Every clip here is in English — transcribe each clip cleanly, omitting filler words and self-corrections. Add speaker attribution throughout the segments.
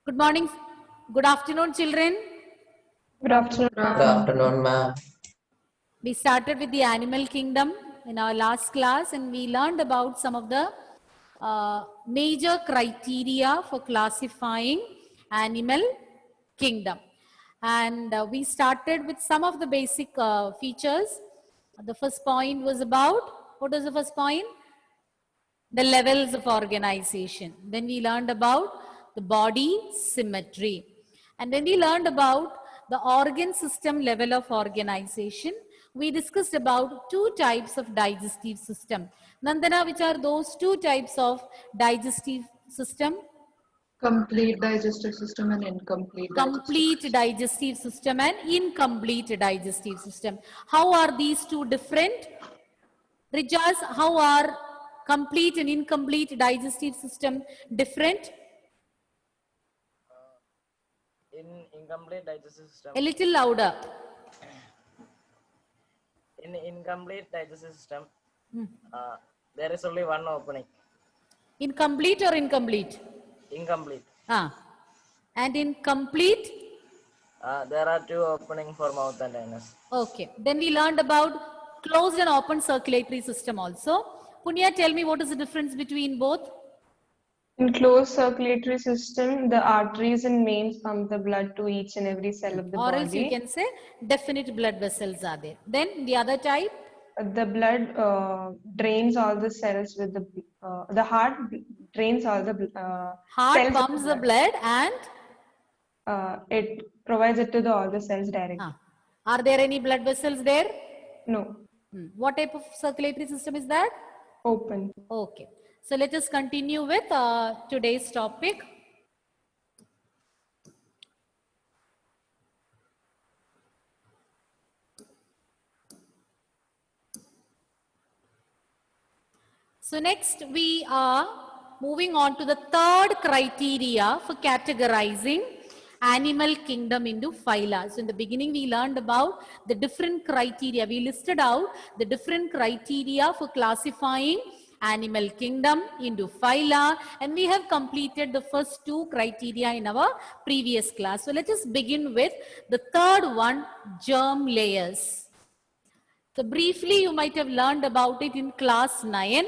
Speaker 1: Good morning. Good afternoon, children.
Speaker 2: Good afternoon.
Speaker 3: Good afternoon, ma'am.
Speaker 1: We started with the animal kingdom in our last class, and we learned about some of the major criteria for classifying animal kingdom. And we started with some of the basic features. The first point was about, what was the first point? The levels of organization. Then we learned about the body symmetry. And then we learned about the organ system level of organization. We discussed about two types of digestive system. Nandana, which are those two types of digestive system?
Speaker 3: Complete digestive system and incomplete
Speaker 1: Complete digestive system and incomplete digestive system. How are these two different? Rijas, how are complete and incomplete digestive system different?
Speaker 4: In incomplete digestive system,
Speaker 1: A little louder.
Speaker 4: in incomplete digestive system, there is only one opening.
Speaker 1: Incomplete or incomplete?
Speaker 4: Incomplete.
Speaker 1: And in complete?
Speaker 4: There are two openings for mouth and anus.
Speaker 1: Okay. Then we learned about closed and open circulatory system also. Punya, tell me what is the difference between both?
Speaker 2: In closed circulatory system, the arteries and veins pump the blood to each and every cell of the
Speaker 1: Or
Speaker 2: body.
Speaker 1: else you can say definite blood vessels are there. Then the other type?
Speaker 2: The blood drains all the cells with the heart drains all the
Speaker 1: Heart
Speaker 2: cells
Speaker 1: pumps the blood and?
Speaker 2: It provides it to all the cells directly.
Speaker 1: Are there any blood vessels there?
Speaker 2: No.
Speaker 1: What type of circulatory system is that?
Speaker 2: Open.
Speaker 1: Okay. So let us continue with today's topic. So next we are moving on to the third criteria for categorizing animal kingdom into phyla. So in the beginning we learned about the different criteria. We listed out the different criteria for classifying animal kingdom into phyla, and we have completed the first two criteria in our previous class. So let us begin with the third one, germ layers. So briefly you might have learned about it in class 9.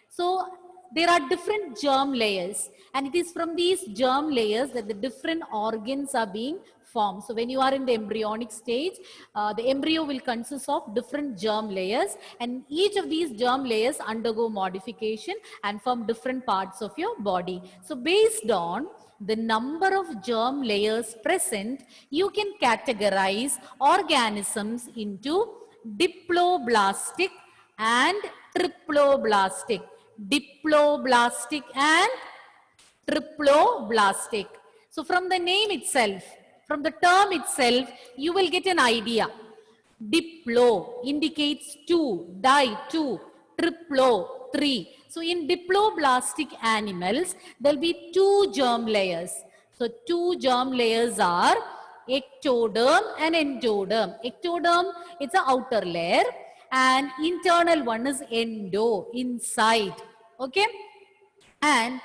Speaker 1: So there are different germ layers, and it is from these germ layers that the different organs are being formed. So when you are in the embryonic stage, the embryo will consist of different germ layers, and each of these germ layers undergo modification and form different parts of your body. So based on the number of germ layers present, you can categorize organisms into diploblastic and triploblastic. Diploblastic and triploblastic. So from the name itself, from the term itself, you will get an idea. Diplo indicates two, two, triplo, three. So in diploblastic animals, there will be two germ layers. So two germ layers are ectoderm and endoderm. Ectoderm is the outer layer, and internal one is endo, inside. Okay? And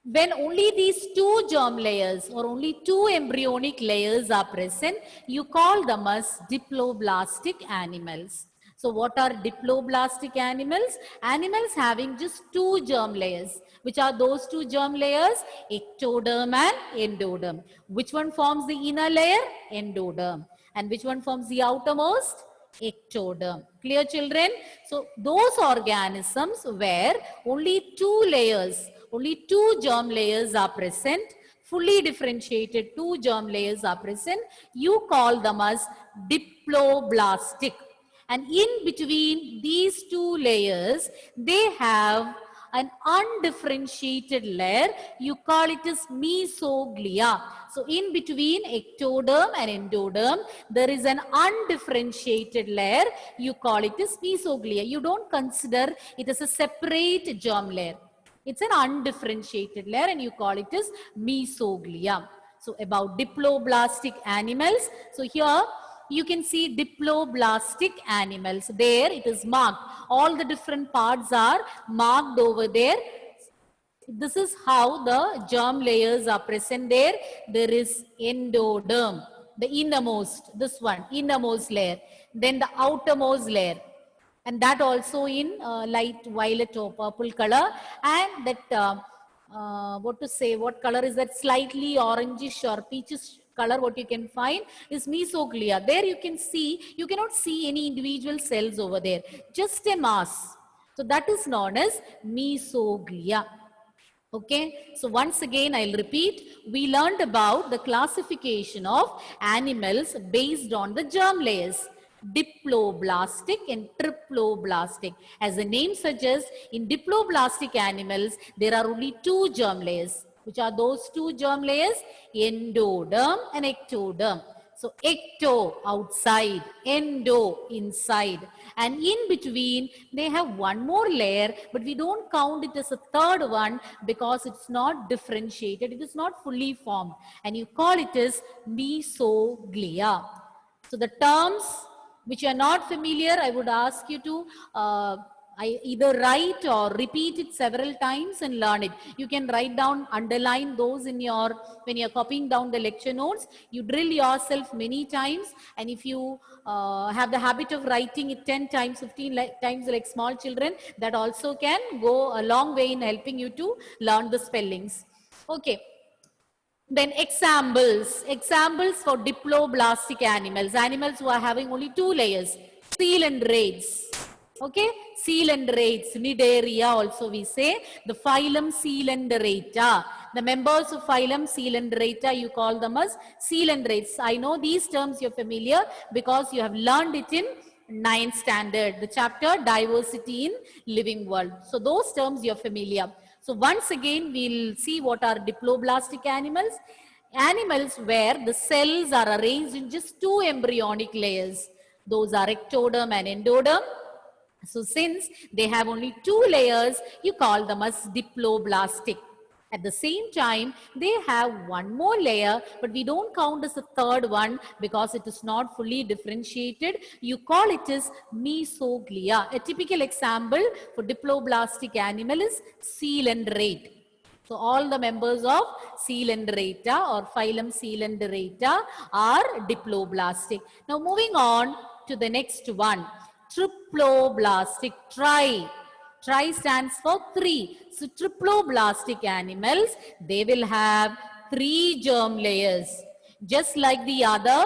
Speaker 1: when only these two germ layers or only two embryonic layers are present, you call them as diploblastic animals. So what are diploblastic animals? Animals having just two germ layers. Which are those two germ layers? Ectoderm and endoderm. Which one forms the inner layer? Endoderm. And which one forms the outermost? Ectoderm. Clear, children? So those organisms where only two layers, only two germ layers are present, fully differentiated two germ layers are present, you call them as diploblastic. And in between these two layers, they have an undifferentiated layer. You call it as mesoglia. So in between ectoderm and endoderm, there is an undifferentiated layer. You call it as mesoglia. You don't consider it as a separate germ layer. It's an undifferentiated layer, and you call it as mesoglia. So about diploblastic animals. So here you can see diploblastic animals. There it is marked. All the different parts are marked over there. This is how the germ layers are present there. There is endoderm, the innermost, this one, innermost layer. Then the outermost layer. And that also in light violet or purple color. And that, what to say, what color is that? Slightly orangish or peachish color, what you can find is mesoglia. There you can see, you cannot see any individual cells over there, just a mass. So that is known as mesoglia. Okay, so once again I'll repeat, we learned about the classification of animals based on the germ layers, diploblastic and triploblastic. As the name suggests, in diploblastic animals there are only two germ layers. Which are those two germ layers? Endoderm and ectoderm. So ecto outside, endo inside, and in between they have one more layer, but we don't count it as a third one because it's not differentiated, it is not fully formed, and you call it as mesoglia. So the terms which are not familiar, I would ask you to either write or repeat it several times and learn it. You can write down, underline those in your, when you're copying down the lecture notes, you drill yourself many times, and if you have the habit of writing it 10 times, 15 times like small children, that also can go a long way in helping you to learn the spellings. Okay. Then examples for diploblastic animals, animals who are having only two layers, coelenterate. Okay, coelenterate, Cnidaria also we say, the phylum Coelenterata. The members of phylum Coelenterata, you call them as coelenterates. I know these terms you're familiar because you have learned it in 9th standard, the chapter Diversity in Living World. So those terms you're familiar. So once again, we'll see what are diploblastic animals. Animals where the cells are arranged in just two embryonic layers. Those are ectoderm and endoderm. So since they have only two layers, you call them as diploblastic. At the same time, they have one more layer, but we don't count as a third one because it is not fully differentiated. You call it as mesoglia. A typical example for diploblastic animal is coelenterate. So all the members of Coelenterata or phylum Coelenterata are diploblastic. Now moving on to the next one, triploblastic. Tri stands for three. So triploblastic animals, they will have three germ layers. Just like the other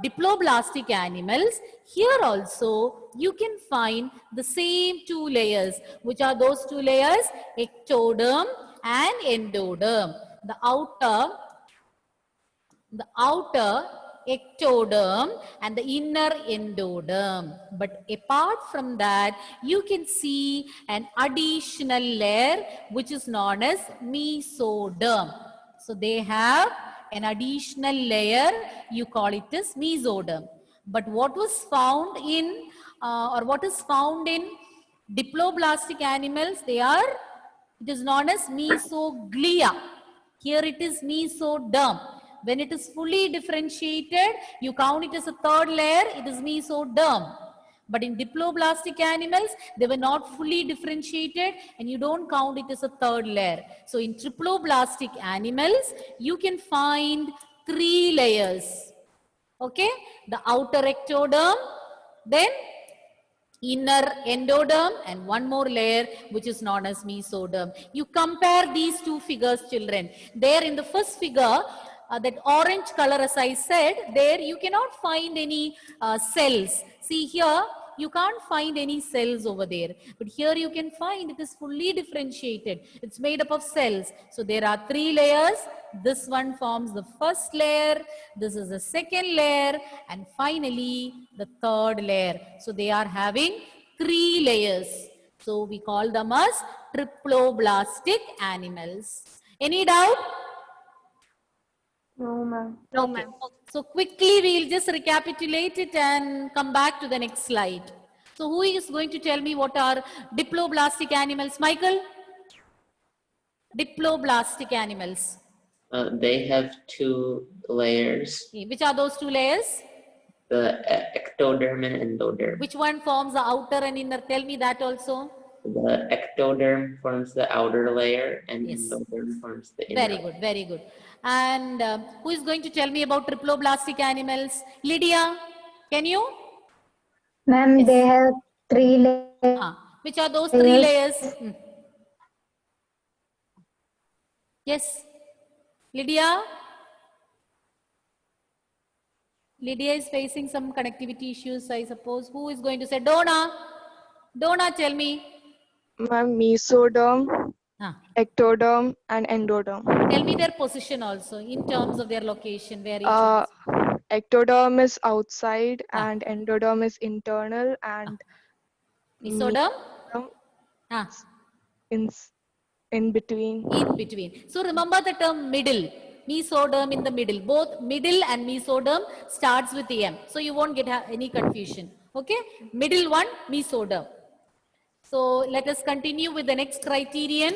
Speaker 1: diploblastic animals, here also you can find the same two layers. Which are those two layers? Ectoderm and endoderm. The outer ectoderm and the inner endoderm. But apart from that, you can see an additional layer which is known as mesoderm. So they have an additional layer, you call it as mesoderm. But what was found in what is found in diploblastic animals, it is known as mesoglia. Here it is mesoderm. When it is fully differentiated, you count it as a third layer, it is mesoderm. But in diploblastic animals, they were not fully differentiated and you don't count it as a third layer. So in triploblastic animals, you can find three layers. Okay, the outer ectoderm, then inner endoderm, and one more layer which is known as mesoderm. You compare these two figures, children. There in the first figure, that orange color, as I said, there you cannot find any cells. See here, you can't find any cells over there. But here you can find it is fully differentiated. It's made up of cells. So there are three layers. This one forms the first layer. This is the second layer. And finally, the third layer. So they are having three layers. So we call them as triploblastic animals. Any doubt?
Speaker 2: No, ma'am.
Speaker 1: No, ma'am. So quickly we'll just recapitulate it and come back to the next slide. So who is going to tell me what are diploblastic animals? Michael? Diploblastic animals.
Speaker 5: They have two layers,
Speaker 1: Okay, which are those two layers?
Speaker 5: the ectoderm and endoderm.
Speaker 1: Which one forms the outer and inner? Tell me that also.
Speaker 5: The ectoderm forms the outer layer and
Speaker 1: Yes.
Speaker 5: endoderm forms the inner.
Speaker 1: Very good, very good. And who is going to tell me about triploblastic animals? Lydia, can you?
Speaker 6: Ma'am, they have 3 layers.
Speaker 1: Which are those 3 layers? Yes. Lydia? Lydia is facing some connectivity issues, I suppose. Who is going to say? Donna? Donna, tell me.
Speaker 7: Mesoderm,
Speaker 1: Ah,
Speaker 7: ectoderm, and endoderm.
Speaker 1: tell me their position also in terms of their location, where each one
Speaker 7: Uh,
Speaker 1: is.
Speaker 7: ectoderm is outside,
Speaker 1: Ah.
Speaker 7: and endoderm is internal, and
Speaker 1: Mesoderm?
Speaker 7: mesoderm
Speaker 1: Ah,
Speaker 7: in between.
Speaker 1: in between. So remember the term middle. Mesoderm in the middle. Both middle and mesoderm starts with M. So you won't get any confusion. Okay? Middle one, mesoderm. So let us continue with the next criterion.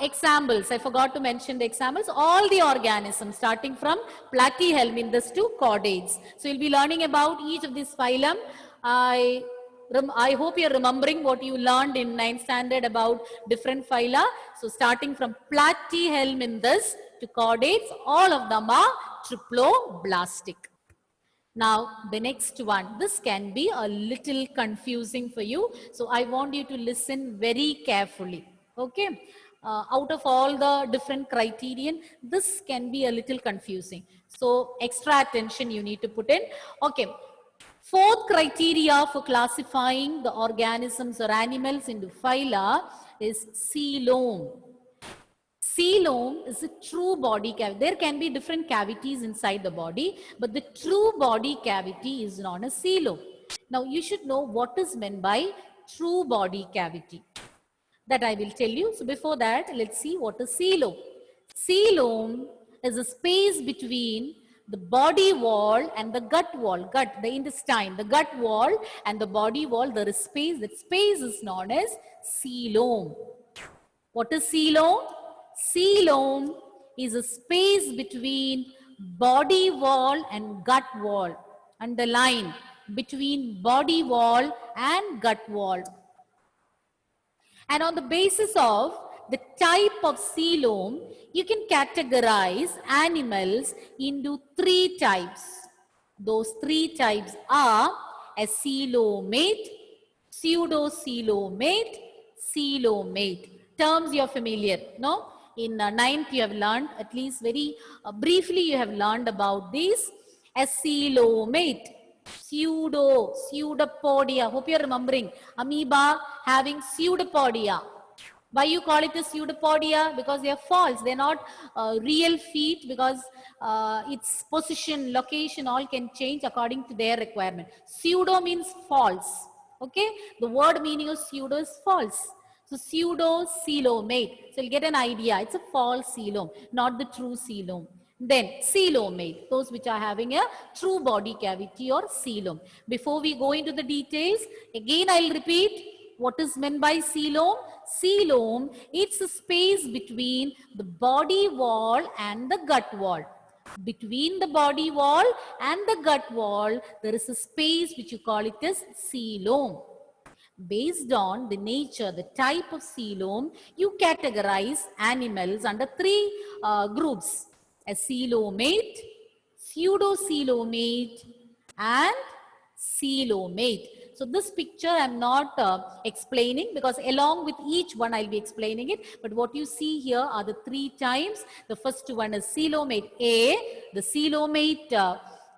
Speaker 1: Examples. I forgot to mention the examples. All the organisms starting from platyhelminthes to chordates. So you'll be learning about each of these phylum. I hope you're remembering what you learned in 9th standard about different phyla. So starting from platyhelminthes to chordates, all of them are triploblastic. Now, the next one, this can be a little confusing for you. So I want you to listen very carefully. Okay. Out of all the different criterion, this can be a little confusing. So extra attention you need to put in. Okay. Fourth criteria for classifying the organisms or animals into phyla is coelom. Coelom is a true body cavity. There can be different cavities inside the body, but the true body cavity is known as coelom. Now, you should know what is meant by true body cavity. That I will tell you. So, before that, let's see what is coelom. Coelom is a space between the body wall and the gut wall, the intestine, the gut wall and the body wall. There is space. That space is known as coelom. What is coelom? Coelom is a space between body wall and gut wall. Underline, between body wall and gut wall. And on the basis of the type of coelom, you can categorize animals into 3 types. Those 3 types are a coelomate, pseudocoelomate, coelomate. Terms you are familiar, no? In 9th you have learned, at least very briefly you have learned about these. A coelomate, pseudopodia. Hope you are remembering. Amoeba having pseudopodia. Why you call it a pseudopodia? Because they are false. They are not real feet, because its position, location, all can change according to their requirement. Pseudo means false. Okay, the word meaning of pseudo is false. So pseudocoelomate. So you'll get an idea. It's a false coelom, not the true coelom. Then coelomate, those which are having a true body cavity or coelom. Before we go into the details, again I'll repeat what is meant by coelom. Coelom, it's a space between the body wall and the gut wall. Between the body wall and the gut wall, there is a space which you call it as coelom. Based on the nature, the type of coelom, you categorize animals under 3 groups. A coelomate, pseudocoelomate, and coelomate. So this picture I am not explaining, because along with each one I will be explaining it. But what you see here are the 3 types. The first one is coelomate A. The coelomate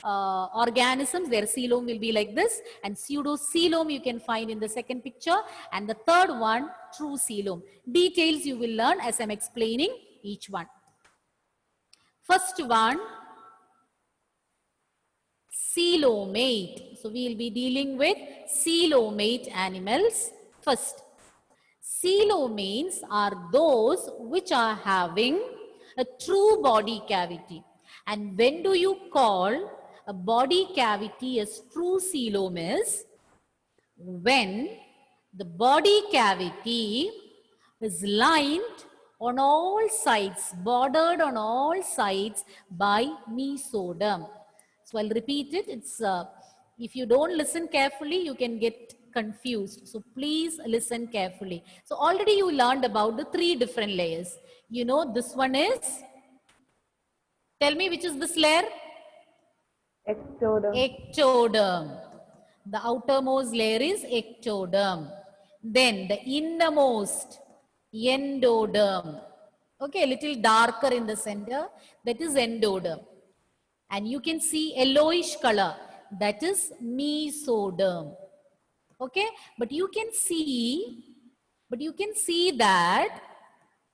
Speaker 1: organisms, their coelom will be like this, and pseudocoelom you can find in the second picture, and the third one, true coelom. Details you will learn as I am explaining each one. First one, coelomate. So we will be dealing with coelomate animals first. Coelomates are those which are having a true body cavity. And when do you call a body cavity as true coelom? Is when the body cavity is lined on all sides, bordered on all sides by mesoderm. So I'll repeat it. It's if you don't listen carefully, you can get confused. So please listen carefully. So already you learned about the 3 different layers. You know this one is, tell me which is this layer?
Speaker 2: Ectoderm.
Speaker 1: Ectoderm. The outermost layer is ectoderm. Then the innermost, endoderm. Okay, a little darker in the center, that is endoderm. And you can see yellowish color, that is mesoderm. Okay, but you can see that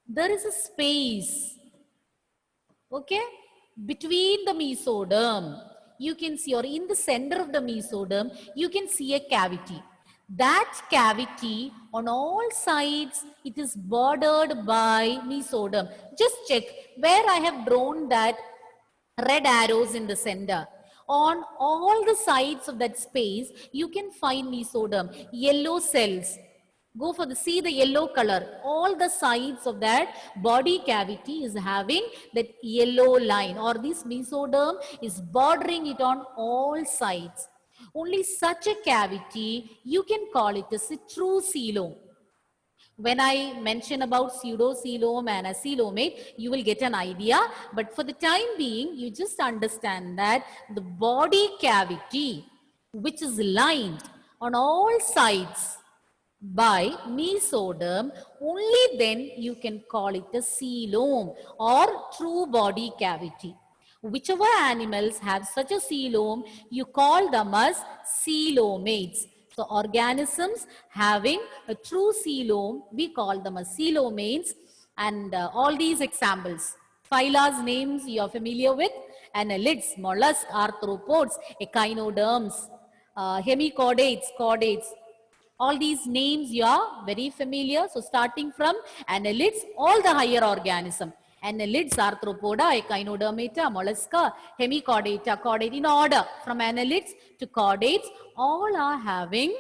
Speaker 1: there is a space, okay, between the mesoderm. You can see, or in the center of the mesoderm, you can see a cavity. That cavity on all sides, it is bordered by mesoderm. Just check where I have drawn that red arrows in the center. On all the sides of that space, you can find mesoderm, yellow cells. Go for see the yellow color. All the sides of that body cavity is having that yellow line, or this mesoderm is bordering it on all sides. Only such a cavity, you can call it as a true coelom. When I mention about pseudocoelom and a coelomate, you will get an idea. But for the time being, you just understand that the body cavity, which is lined on all sides by mesoderm, only then you can call it a coelom or true body cavity. Whichever animals have such a coelom, you call them as coelomates. So organisms having a true coelom, we call them as coelomates. And all these examples, phyla's names you are familiar with: annelids, mollusks, arthropods, echinoderms, hemichordates, chordates. All these names you are very familiar. So starting from annelids, all the higher organism. Annelids, arthropoda, echinodermata, mollusca, hemichordata, chordate, in order from annelids to chordates, all are having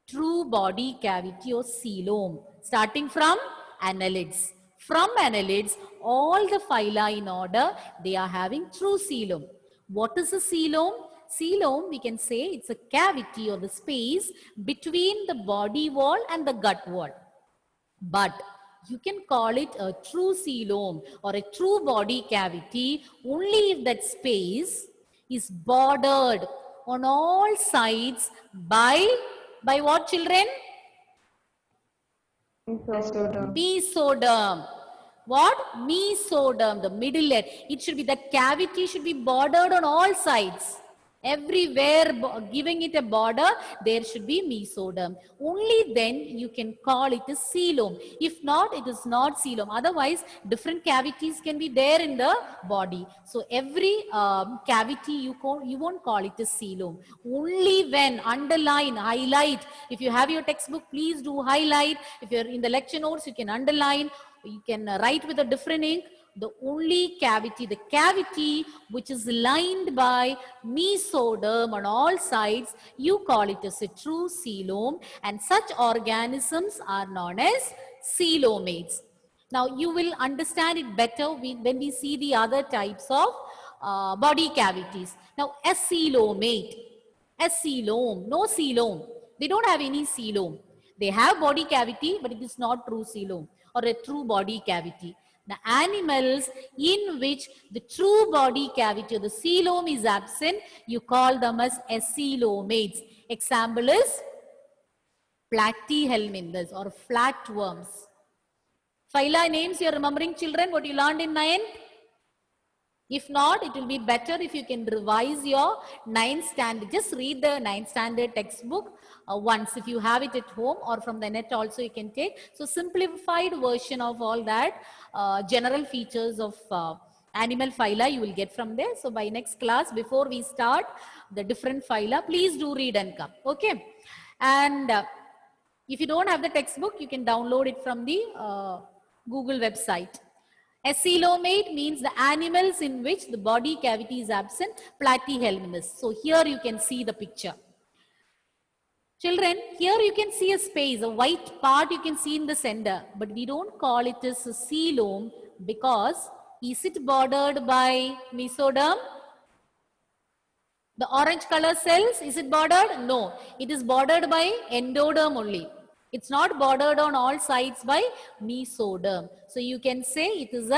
Speaker 1: true body cavity or coelom. Starting from annelids. From annelids, all the phyla in order, they are having true coelom. What is a coelom? Coelom, we can say it's a cavity or the space between the body wall and the gut wall. But you can call it a true coelom or a true body cavity only if that space is bordered on all sides by what, children?
Speaker 2: Mesoderm.
Speaker 1: Mesoderm. What? Mesoderm, the middle layer. It should be, that cavity should be bordered on all sides. Everywhere giving it a border, there should be mesoderm. Only then you can call it a coelom. If not, it is not coelom. Otherwise, different cavities can be there in the body. So every cavity you won't call it a coelom. Only when underline, highlight. If you have your textbook, please do highlight. If you're in the lecture notes, you can underline. You can write with a different ink. The only cavity, the cavity which is lined by mesoderm on all sides, you call it as a true coelom, and such organisms are known as coelomates. Now you will understand it better when we see the other types of body cavities. Now a coelomate, a coelom, no coelom. They don't have any coelom. They have body cavity, but it is not true coelom or a true body cavity. The animals in which the true body cavity or the coelom is absent, you call them as acoelomates. Example is platyhelminthes or flatworms. Phyla names you are remembering, children, what you learned in 9th? If not, it will be better if you can revise your 9th standard. Just read the 9th standard textbook once if you have it at home, or from the net also you can take. So simplified version of all that general features of animal phyla you will get from there. So by next class, before we start the different phyla, please do read and come. Okay. And if you don't have the textbook, you can download it from the Google website. Acoelomate means the animals in which the body cavity is absent, platyhelminthes. So here you can see the picture. Children, here you can see a space, a white part you can see in the center, but we don't call it as a coelom because is it bordered by mesoderm? The orange color cells, is it bordered? No, it is bordered by endoderm only. It's not bordered on all sides by mesoderm. So you can say it is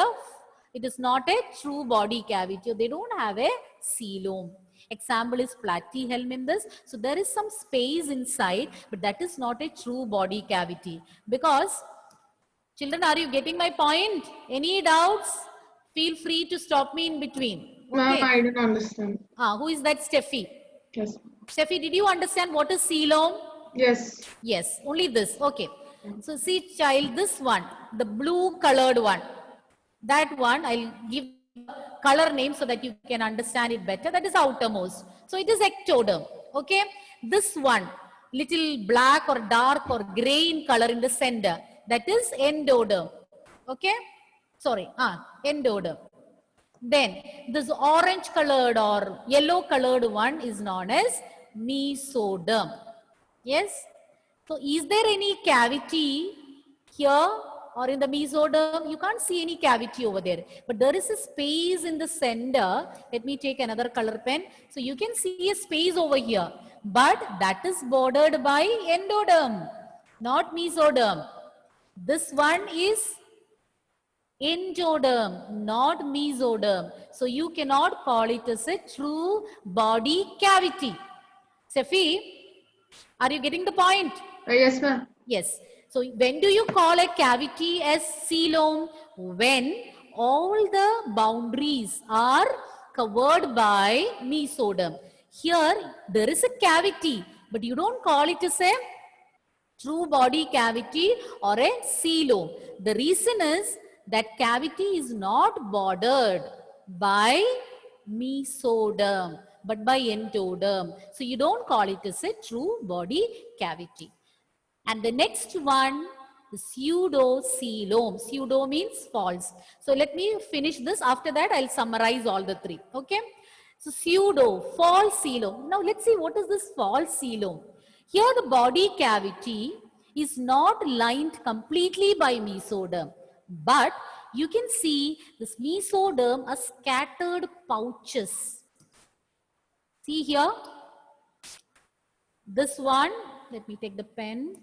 Speaker 1: not a true body cavity. They don't have a coelom. Example is platyhelminthes. So there is some space inside, but that is not a true body cavity. Because, children, are you getting my point? Any doubts? Feel free to stop me in between.
Speaker 8: Ma'am, I didn't understand.
Speaker 1: Who is that? Steffi.
Speaker 8: Yes.
Speaker 1: Steffi, did you understand what is coelom?
Speaker 8: Yes.
Speaker 1: Yes, only this. Okay. So see, child, this one, the blue colored one. That one, I'll give color name so that you can understand it better. That is outermost. So it is ectoderm. Okay. This one, little black or dark or gray in color in the center. That is endoderm. Okay. Sorry. Endoderm. Then this orange colored or yellow colored one is known as mesoderm. Yes. So is there any cavity here or in the mesoderm? You can't see any cavity over there, but there is a space in the center. Let me take another color pen. So you can see a space over here, but that is bordered by endoderm, not mesoderm. This one is endoderm, not mesoderm. So you cannot call it as a true body cavity. Steffi, are you getting the point?
Speaker 8: Yes, ma'am.
Speaker 1: Yes. So when do you call a cavity as coelom? When all the boundaries are covered by mesoderm. Here there is a cavity, but you don't call it as a true body cavity or a coelom. The reason is that cavity is not bordered by mesoderm but by endoderm. So you don't call it as a true body cavity. And the next one, the pseudocoelom. Pseudo means false. So let me finish this. After that, I'll summarize all the three. Okay. So pseudo, false coelom. Now let's see what is this false coelom. Here the body cavity is not lined completely by mesoderm, but you can see this mesoderm are scattered pouches. See here, this one, let me take the pen.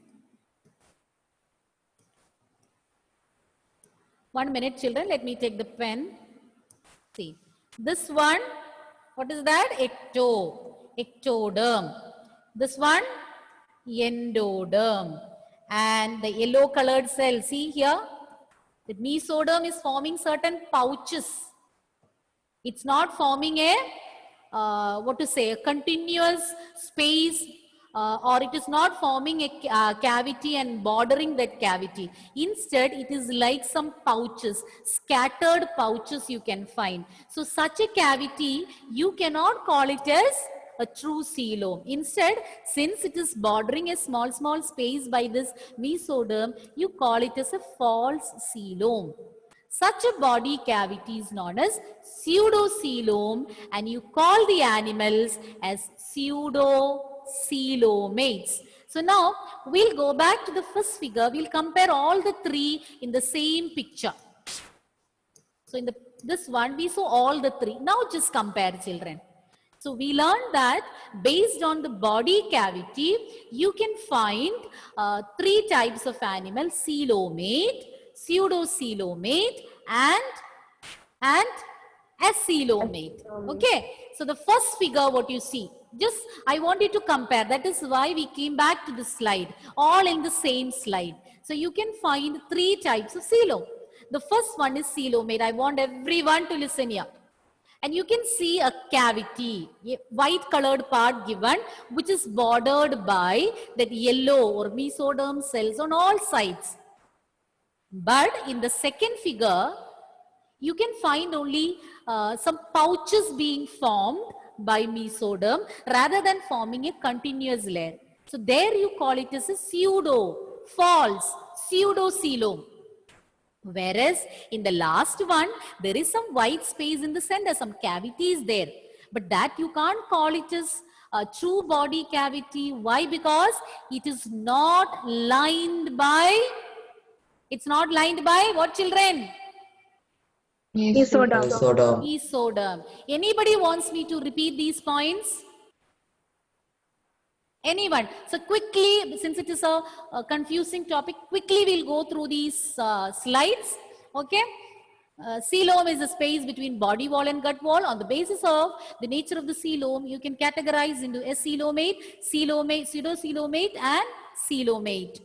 Speaker 1: 1 minute, children, let me take the pen. See, this one, what is that? Ectoderm. This one, endoderm. And the yellow colored cell, see here, the mesoderm is forming certain pouches. It's not forming a, a continuous space, or it is not forming a cavity and bordering that cavity. Instead, it is like some pouches, scattered pouches you can find. So such a cavity, you cannot call it as a true coelom. Instead, since it is bordering a small space by this mesoderm, you call it as a false coelom. Such a body cavity is known as pseudocoelom, and you call the animals as pseudocoelomates. So now we'll go back to the first figure. We'll compare all the three in the same picture. So in this one, we saw all the three. Now just compare, children. So we learned that based on the body cavity, you can find three types of animal: coelomate, pseudocoelomate, and acoelomate. Okay. So the first figure, what you see, just I want you to compare. That is why we came back to this slide, all in the same slide. So you can find three types of coelom. The first one is coelomate. I want everyone to listen here. And you can see a cavity, a white colored part given, which is bordered by that yellow or mesoderm cells on all sides. But in the second figure, you can find only some pouches being formed by mesoderm rather than forming a continuous layer. So there you call it as a false pseudocoelom. Whereas in the last one, there is some white space in the center, some cavity is there. But that you can't call it as a true body cavity. Why? Because it is not lined by, it's not lined by what, children?
Speaker 6: Mesoderm.
Speaker 5: Mesoderm.
Speaker 1: Mesoderm. Anybody wants me to repeat these points? Anyone? So quickly, since it is a confusing topic, quickly we'll go through these slides. Okay. Coelom is a space between body wall and gut wall. On the basis of the nature of the coelom, you can categorize into a coelomate, pseudocoelomate, and coelomate.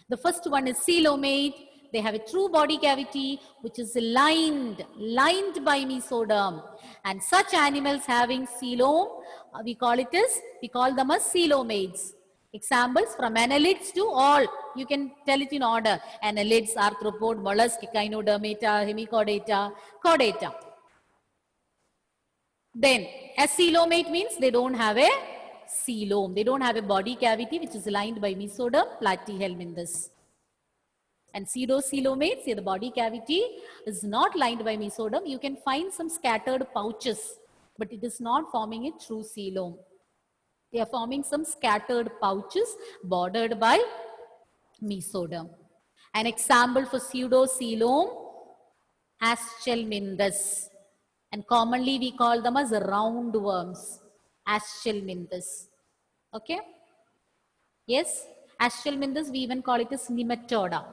Speaker 1: The first one is coelomate. They have a true body cavity which is lined by mesoderm. And such animals having coelom, we call them as coelomates. Examples from annelids to all. You can tell it in order. Annelids, arthropod, mollusk, echinodermata, hemichordata, chordata. Then acoelomate means they don't have a coelom. They don't have a body cavity which is lined by mesoderm, platyhelminthes. And pseudocoelomates, the body cavity is not lined by mesoderm. You can find some scattered pouches, but it is not forming a true coelom. They are forming some scattered pouches bordered by mesoderm. An example for pseudocoelom, Aschelminthes. And commonly we call them as roundworms, Aschelminthes. Okay? Yes? Aschelminthes, we even call it as nematoda.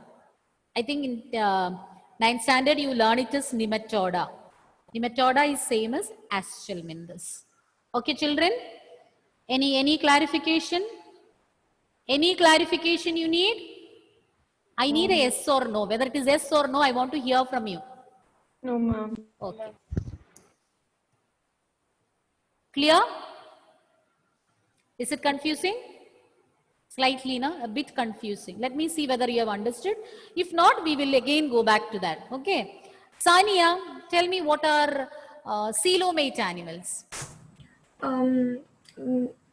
Speaker 1: I think in 9th standard you learn it as nematoda. Nematoda is same as Aschelminthes. Okay, children? Any clarification? Any clarification you need? I need a yes or no. Whether it is yes or no, I want to hear from you.
Speaker 2: No, ma'am.
Speaker 1: Okay. Clear? Is it confusing? Slightly, no? A bit confusing. Let me see whether you have understood. If not, we will again go back to that. Okay. Sania, tell me what are coelomate animals?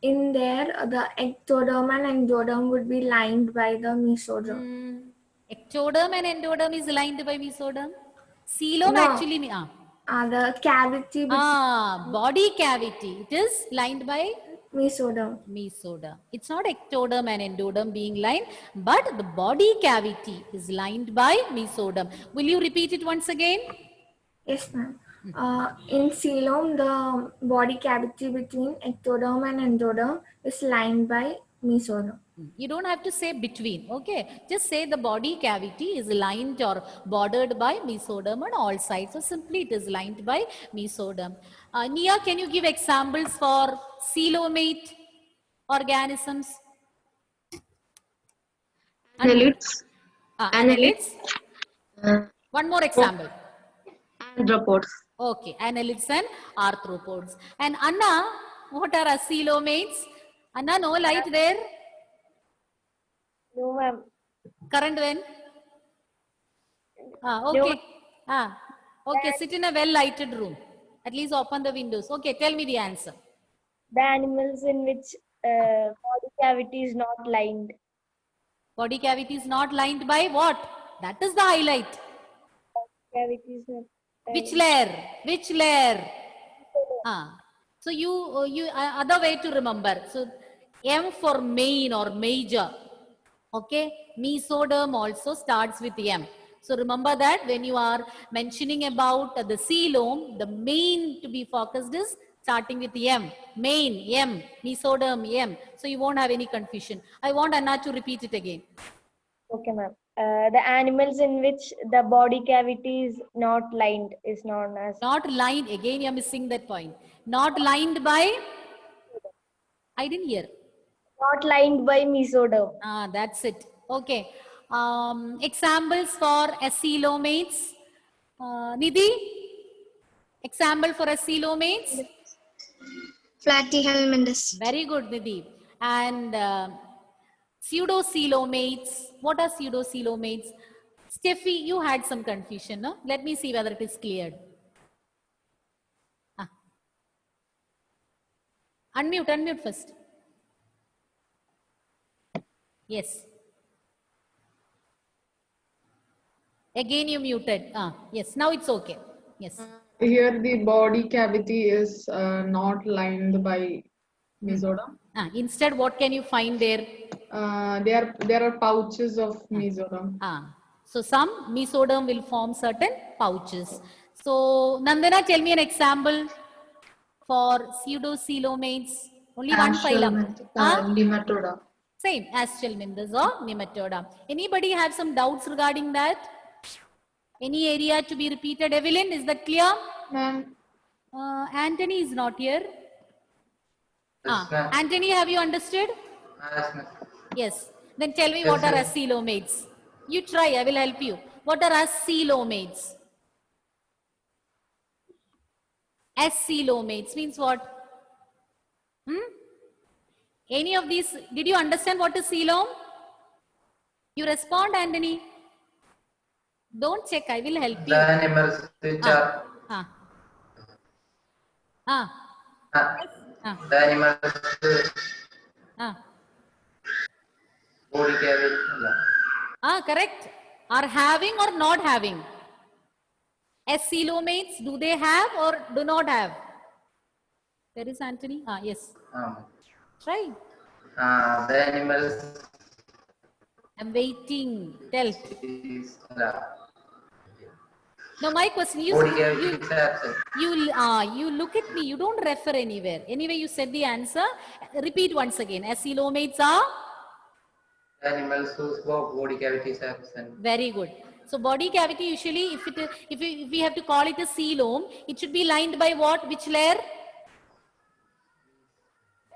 Speaker 6: In there, the ectoderm and endoderm would be lined by the mesoderm.
Speaker 1: Ectoderm and endoderm is lined by mesoderm. Coelom
Speaker 6: No.
Speaker 1: actually,
Speaker 6: The cavity between
Speaker 1: body cavity. It is lined by
Speaker 6: mesoderm.
Speaker 1: mesoderm. It's not ectoderm and endoderm being lined, but the body cavity is lined by mesoderm. Will you repeat it once again?
Speaker 6: Yes, ma'am. In coelom, the body cavity between ectoderm and endoderm is lined by mesoderm.
Speaker 1: You don't have to say between, okay? Just say the body cavity is lined or bordered by mesoderm on all sides. So simply it is lined by mesoderm. Nia, can you give examples for coelomate organisms?
Speaker 8: Annelids,
Speaker 1: Annelids. One more example.
Speaker 8: arthropods.
Speaker 1: Okay, annelids and arthropods. And Anna, what are coelomates? Anna, no light there?
Speaker 9: No, ma'am.
Speaker 1: Current when? Okay. Okay, sit in a well-lighted room. At least open the windows. Okay, tell me the answer.
Speaker 9: The animals in which body cavity is not lined.
Speaker 1: Body cavity is not lined by what? That is the highlight.
Speaker 9: Cavity is not
Speaker 1: Which layer? Which layer? So you other way to remember. So M for main or major. Okay, mesoderm also starts with M. So remember that when you are mentioning about the coelom, the main to be focused is starting with M. Main, M, mesoderm, M. So you won't have any confusion. I want Anna to repeat it again.
Speaker 9: Okay, ma'am. The animals in which the body cavity is not lined is known as.
Speaker 1: Not lined. Again, you are missing that point. Not lined by. I didn't hear.
Speaker 9: Not lined by mesoderm.
Speaker 1: That's it. Okay. Examples for coelomates. Nidhi, example for coelomates.
Speaker 6: Platyhelminthes.
Speaker 1: Very good, Nidhi. And pseudocoelomates. What are pseudocoelomates? Steffi, you had some confusion, no? Let me see whether it is cleared. Unmute first. Yes. Again you muted. Yes, now it's okay. Yes.
Speaker 3: Here the body cavity is not lined by mesoderm.
Speaker 1: Instead, what can you find there?
Speaker 3: There are pouches of mesoderm.
Speaker 1: So some mesoderm will form certain pouches. So Nandana, tell me an example for pseudocoelomates. Only one phylum. Huh?
Speaker 3: Nematoda.
Speaker 1: Same as Chelminthes or Nematoda. Anybody have some doubts regarding that? Any area to be repeated? Evelyn, is that clear?
Speaker 3: Ma'am,
Speaker 1: Anthony is not here. Anthony, have you understood? Yes. Then tell me what are acoelomates. You try, I will help you. What are acoelomates? Acoelomates means what? Any of these, did you understand what is coelom? You respond, Anthony. Don't check, I will help you.
Speaker 10: The animals which are the animals body cavity.
Speaker 1: Correct. Are having or not having? Acoelomates, do they have or do not have? There is Anthony. Yes. Try.
Speaker 10: The animals
Speaker 1: I'm waiting. Tell.
Speaker 10: is
Speaker 1: Now my question,
Speaker 10: body cavity is absent.
Speaker 1: you look at me, you don't refer anywhere. Anyway, you said the answer. Repeat once again. Acoelomates are?
Speaker 10: Animals whose body cavity is absent.
Speaker 1: Very good. So body cavity usually, if we have to call it a coelom, it should be lined by what? Which layer?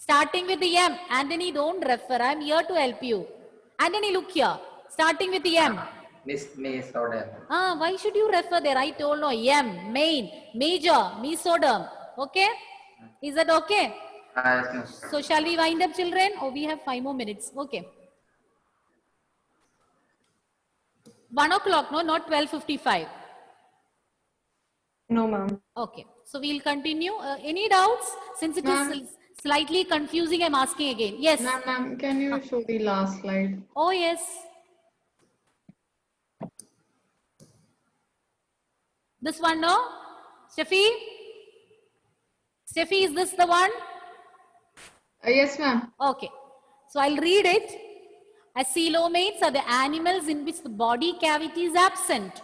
Speaker 1: Starting with the M. Anthony, don't refer. I'm here to help you. Anthony, look here. Starting with the M.
Speaker 10: Mesoderm.
Speaker 1: Why should you refer there? I told no. M, main, major, mesoderm. Okay? Is that okay? So shall we wind up, children? Oh, we have 5 more minutes. Okay. 1 o'clock, no, not 12:55.
Speaker 2: No, ma'am.
Speaker 1: Okay. So we'll continue. Any doubts? Since it is slightly confusing, I'm asking again. Yes.
Speaker 3: Ma'am, can you show the last slide?
Speaker 1: Oh, yes. This one, no? Steffi? Steffi, is this the one?
Speaker 3: Yes, ma'am.
Speaker 1: Okay. So I'll read it. Acoelomates are the animals in which the body cavity is absent.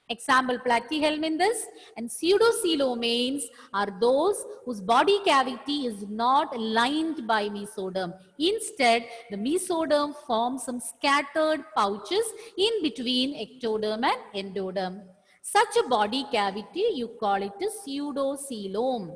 Speaker 1: Example, platyhelminthes. And pseudocoelomates are those whose body cavity is not lined by mesoderm. Instead, the mesoderm forms some scattered pouches in between ectoderm and endoderm. Such a body cavity, you call it a pseudocoelom.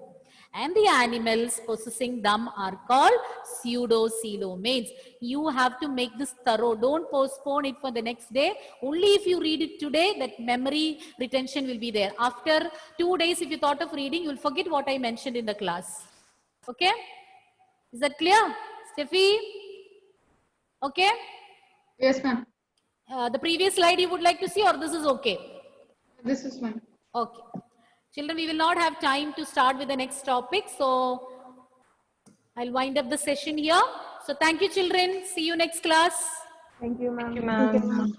Speaker 1: And the animals possessing them are called pseudocoelomates. You have to make this thorough. Don't postpone it for the next day. Only if you read it today, that memory retention will be there. After 2 days, if you thought of reading, you will forget what I mentioned in the class. Okay? Is that clear? Steffi? Okay?
Speaker 3: Yes, ma'am.
Speaker 1: The previous slide you would like to see, or this is okay?
Speaker 3: This is ma'am.
Speaker 1: Okay. Children, we will not have time to start with the next topic. So I'll wind up the session here. So thank you, children. See you next class.
Speaker 9: Thank you, ma'am.
Speaker 2: Thank you, ma'am.